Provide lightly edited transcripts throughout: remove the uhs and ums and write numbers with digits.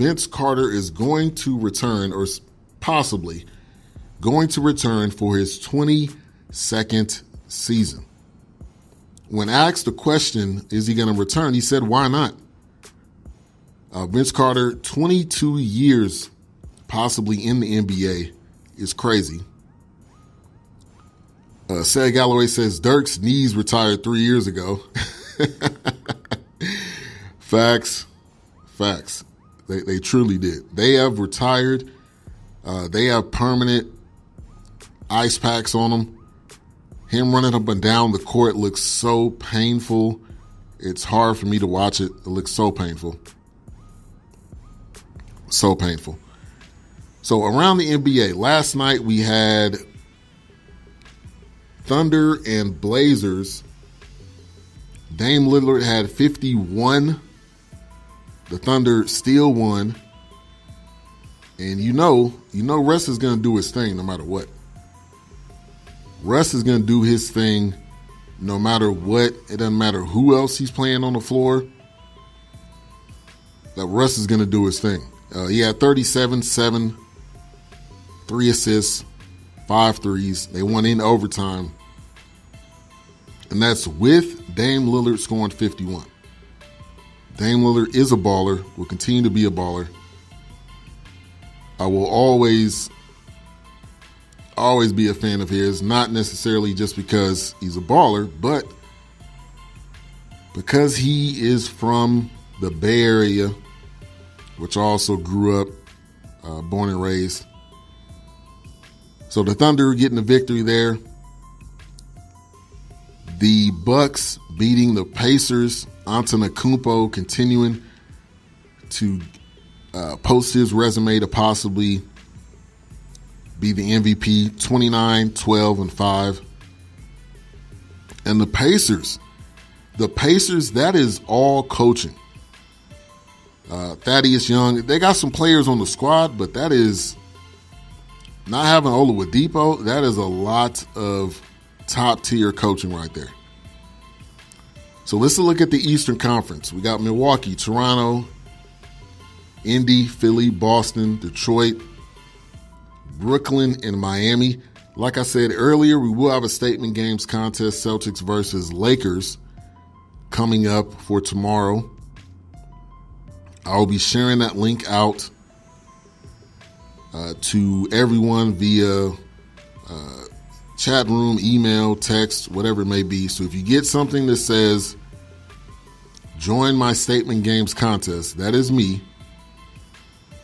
Vince Carter is going to return, or possibly going to return for his 22nd season. When asked the question, is he going to return, he said, why not? Vince Carter, 22 years possibly in the NBA is crazy. Sad Galloway says Dirk's knees retired 3 years ago. Facts. They truly did. They have retired. They have permanent ice packs on them. Him running up and down the court looks so painful. It's hard for me to watch it. It looks so painful. So painful. So around the NBA, last night we had Thunder and Blazers. Dame Lillard had 51. The Thunder still won. And you know Russ is going to do his thing no matter what. Russ is going to do his thing no matter what. It doesn't matter who else he's playing on the floor. That Russ is going to do his thing. He had 37, 7, 3 assists, 5 threes. They won in overtime. And that's with Dame Lillard scoring 51. Dame Lillard is a baller, will continue to be a baller. I will always be a fan of his, not necessarily just because he's a baller, but because he is from the Bay Area, which I also grew up, born and raised. So the Thunder getting the victory there. The Bucks beating the Pacers. Antetokounmpo continuing to post his resume to possibly be the MVP. 29, 12, and 5. And the Pacers, that is all coaching. Thaddeus Young, they got some players on the squad, but that is not having Oladipo. That is a lot of top-tier coaching right there. So let's look at the Eastern Conference. We got Milwaukee, Toronto, Indy, Philly, Boston, Detroit, Brooklyn, and Miami. Like I said earlier, we will have a statement games contest, Celtics versus Lakers, coming up for tomorrow. I'll be sharing that link out to everyone via chat room, email, text, whatever it may be. So if you get something that says, join my statement games contest, that is me.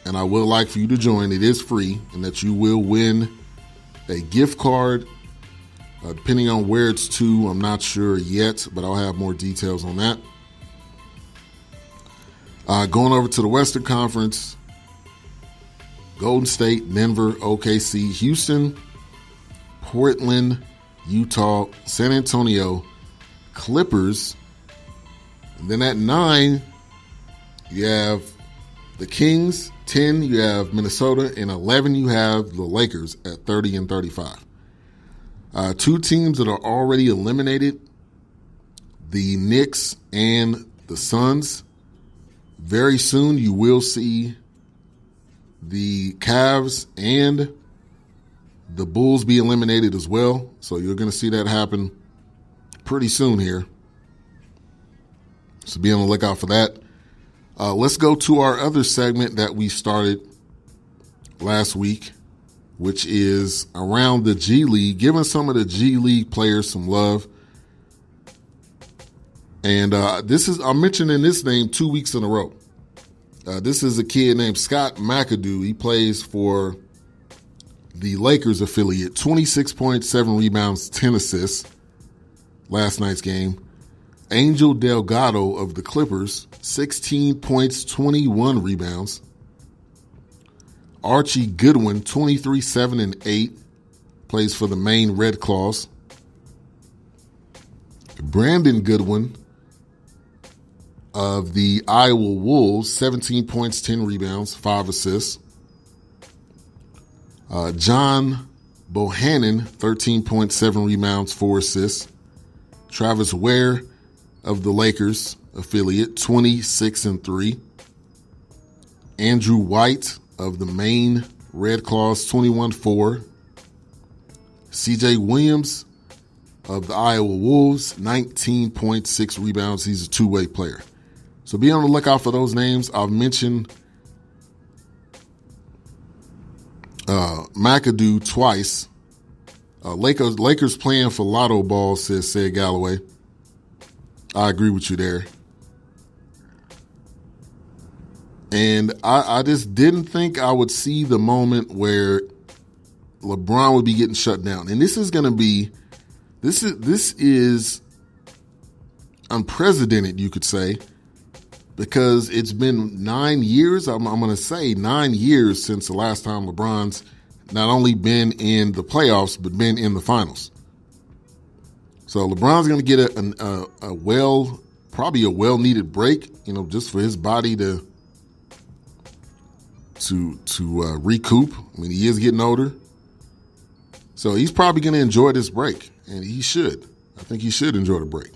And I would like for you to join. It is free, and that you will win a gift card, depending on where it's to. I'm not sure yet, but I'll have more details on that. Going over to the Western Conference, Golden State, Denver, OKC, Houston, Portland, Utah, San Antonio, Clippers. And then at 9, you have the Kings. 10, you have Minnesota. And 11, you have the Lakers at 30 and 35. Two teams that are already eliminated, the Knicks and the Suns. Very soon you will see the Cavs and the Bulls be eliminated as well. So you're going to see that happen pretty soon here. So be on the lookout for that. Let's go to our other segment that we started last week, which is around the G League, giving some of the G League players some love. And I'm mentioning this name 2 weeks in a row. This is a kid named Scott McAdoo. He plays for the Lakers affiliate. 26.7 rebounds, 10 assists last night's game. Angel Delgado of the Clippers, 16 points, 21 rebounds. Archie Goodwin, 23, 7, and 8, plays for the Maine Red Claws. Brandon Goodwin of the Iowa Wolves, 17 points, 10 rebounds, 5 assists. John Bohannon, 13.7 rebounds, 4 assists. Travis Ware of the Lakers affiliate, 26 and 3. Andrew White of the Maine Red Claws, 21-4. CJ Williams of the Iowa Wolves, 19.6 rebounds. He's a two-way player. So be on the lookout for those names. I've mentioned McAdoo twice. Lakers playing for lotto balls, said Galloway. I agree with you there. And I just didn't think I would see the moment where LeBron would be getting shut down. And this is unprecedented, you could say, because it's been 9 years. I'm going to say 9 years since the last time LeBron's not only been in the playoffs, but been in the finals. So LeBron's going to get probably a well-needed break, just for his body to recoup. I mean, he is getting older. So he's probably going to enjoy this break, and he should. I think he should enjoy the break.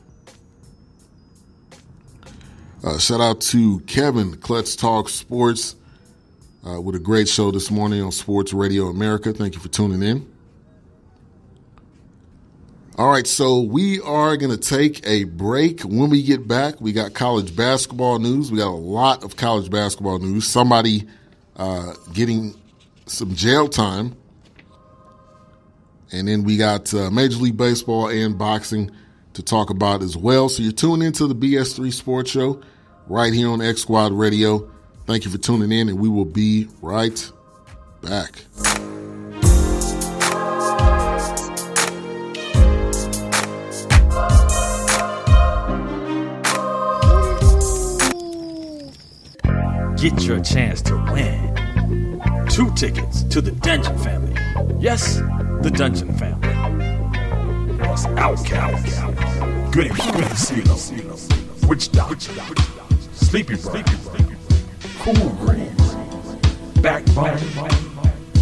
Shout out to Kevin, Clutch Talk Sports, with a great show this morning on Sports Radio America. Thank you for tuning in. All right, so we are going to take a break. When we get back, we got college basketball news. We got a lot of college basketball news. Somebody getting some jail time. And then we got Major League Baseball and boxing to talk about as well. So you're tuning into the BS3 Sports Show right here on X Squad Radio. Thank you for tuning in, and we will be right back. Get your chance to win 2 tickets to the Dungeon Family. Yes, the Dungeon Family. Plus Outcast, Goody CeeLo, Witch Doctor, Sleepy Brown, Cool Breeze, Backbone,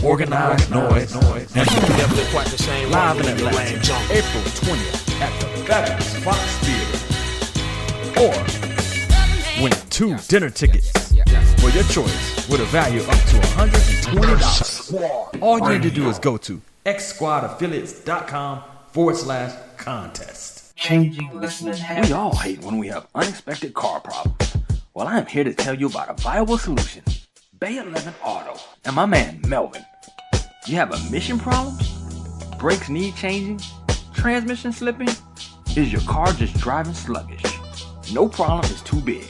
Organized Noise, and live in Atlanta, April 20th at the Fabulous Fox Theater. Or win 2 dinner tickets for your choice with a value up to $120. All you need to do is go to xsquadaffiliates.com/contest. Changing listening habits. We all hate when we have unexpected car problems. Well, I am here to tell you about a viable solution. Bay 11 Auto and my man Melvin. You have emission problems? Brakes need changing? Transmission slipping? Is your car just driving sluggish? No problem is too big.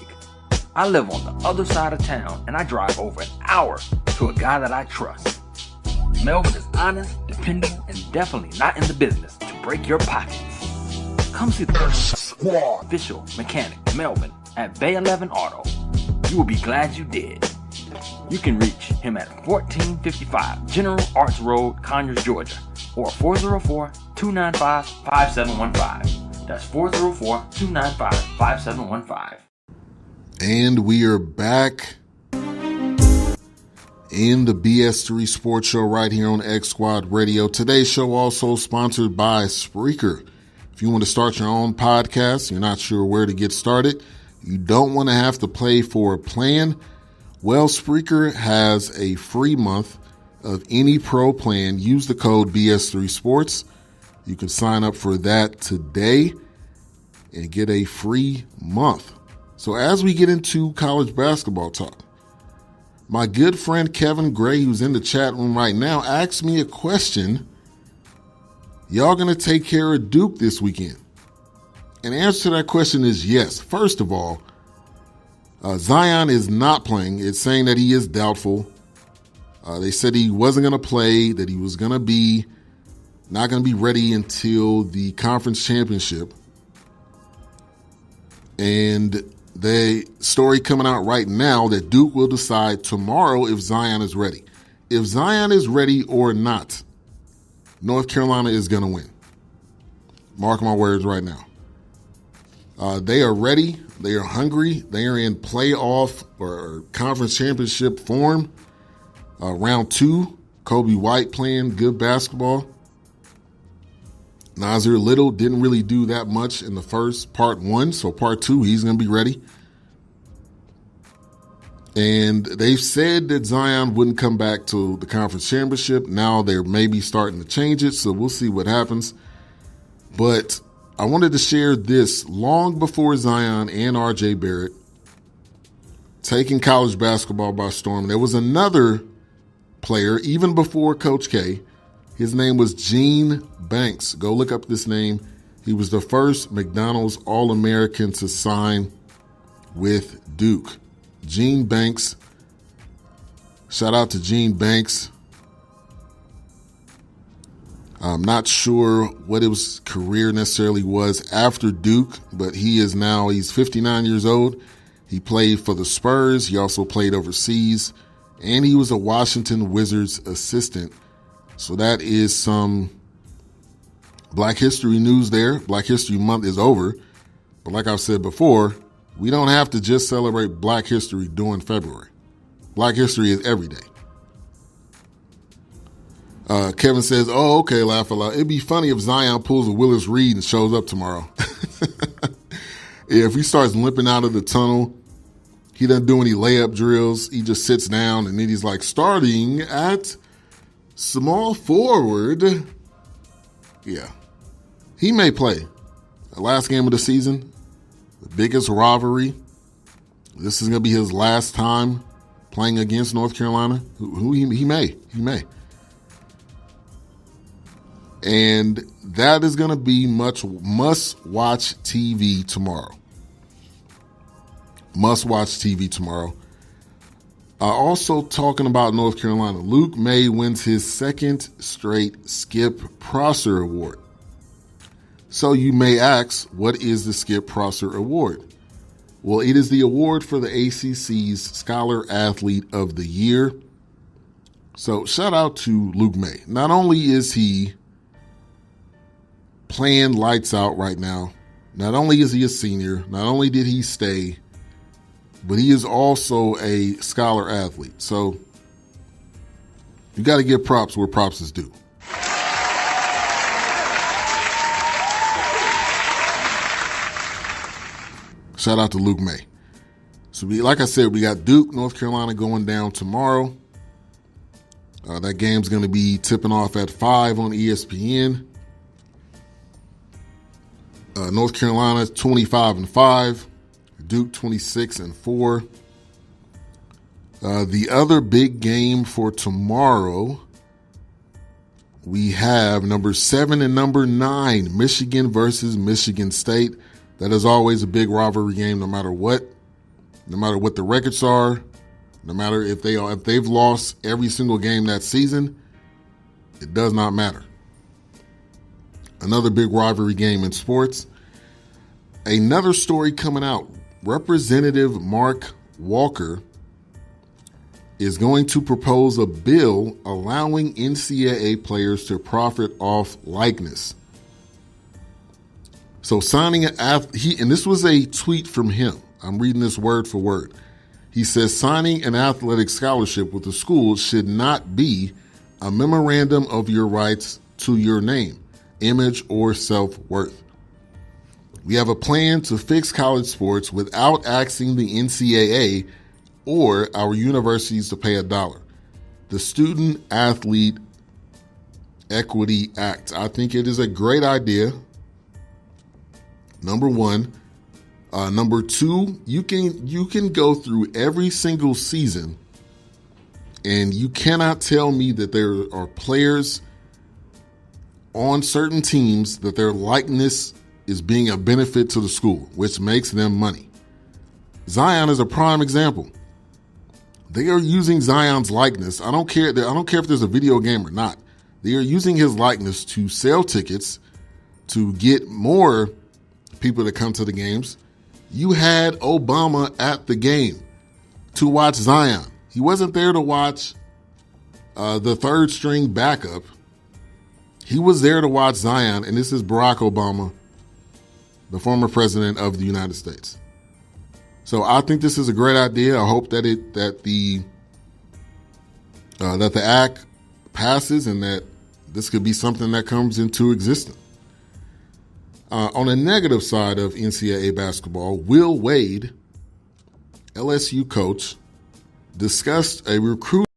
I live on the other side of town and I drive over an hour to a guy that I trust. Melvin is honest, dependable, and definitely not in the business to break your pockets. Come see the official mechanic Melvin at Bay 11 Auto. You will be glad you did. You can reach him at 1455 General Arts Road, Conyers, Georgia, or 404-295-5715. That's 404-295-5715. And we are back in the BS3 Sports Show right here on X Squad Radio. Today's show also sponsored by Spreaker. If you want to start your own podcast, you're not sure where to get started, you don't want to have to pay for a plan, well, Spreaker has a free month of any pro plan. Use the code BS3 Sports. You can sign up for that today and get a free month. So as we get into college basketball talk, my good friend Kevin Gray, who's in the chat room right now, asked me a question. Y'all going to take care of Duke this weekend? And the answer to that question is yes. First of all, Zion is not playing. It's saying that he is doubtful. They said he wasn't going to play, that he was going to be not going to be ready until the conference championship. And the story coming out right now that Duke will decide tomorrow if Zion is ready. If Zion is ready or not, North Carolina is going to win. Mark my words right now. They are ready. They are hungry. They are in playoff or conference championship form. Round 2, Kobe White playing good basketball. Nasir Little didn't really do that much in the first part 1, so part 2, he's going to be ready. And they've said that Zion wouldn't come back to the conference championship. Now they're maybe starting to change it, so we'll see what happens. But I wanted to share this long before Zion and R.J. Barrett taking college basketball by storm. There was another player, even before Coach K. His name was Gene Banks. Go look up this name. He was the first McDonald's All-American to sign with Duke. Gene Banks. Shout out to Gene Banks. I'm not sure what his career necessarily was after Duke, but he's 59 years old. He played for the Spurs. He also played overseas, and he was a Washington Wizards assistant. So that is some Black History news there. Black History Month is over. But like I've said before, we don't have to just celebrate Black History during February. Black History is every day. Kevin says, oh, okay, laugh a lot. It'd be funny if Zion pulls a Willis Reed and shows up tomorrow. Yeah, if he starts limping out of the tunnel, he doesn't do any layup drills. He just sits down, and then he's like, starting at small forward. Yeah. He may play. The last game of the season, the biggest rivalry. This is going to be his last time playing against North Carolina. He may. And that is going to be must-watch TV tomorrow. Must-watch TV tomorrow. Also talking about North Carolina, Luke May wins his second straight Skip Prosser Award. So you may ask, what is the Skip Prosser Award? Well, it is the award for the ACC's Scholar Athlete of the Year. So shout out to Luke May. Not only is he playing lights out right now, not only is he a senior, not only did he stay, but he is also a scholar athlete. So you got to give props where props is due. Shout out to Luke May. So like I said, we got Duke, North Carolina going down tomorrow. That game's going to be tipping off at 5 on ESPN. North Carolina 25-5. Duke 26-4. The other big game for tomorrow, we have number 7 and number 9, Michigan versus Michigan State. That is always a big rivalry game, no matter what the records are, no matter if they've lost every single game that season. It does not matter. Another big rivalry game in sports. Another story coming out. Representative Mark Walker is going to propose a bill allowing NCAA players to profit off likeness. So signing and this was a tweet from him. I'm reading this word for word. He says signing an athletic scholarship with the school should not be a memorandum of your rights to your name, image, or self-worth. We have a plan to fix college sports without asking the NCAA or our universities to pay $1. The Student Athlete Equity Act. I think it is a great idea. Number one. Number two, you can go through every single season and you cannot tell me that there are players on certain teams that their likeness is being a benefit to the school, which makes them money. Zion is a prime example. They are using Zion's likeness. I don't care if there's a video game or not. They are using his likeness to sell tickets, to get more people to come to the games. You had Obama at the game to watch Zion. He wasn't there to watch the third string backup. He was there to watch Zion, and this is Barack Obama, the former president of the United States. So I think this is a great idea. I hope that the act passes and that this could be something that comes into existence. On the negative side of NCAA basketball, Will Wade, LSU coach, discussed a recruit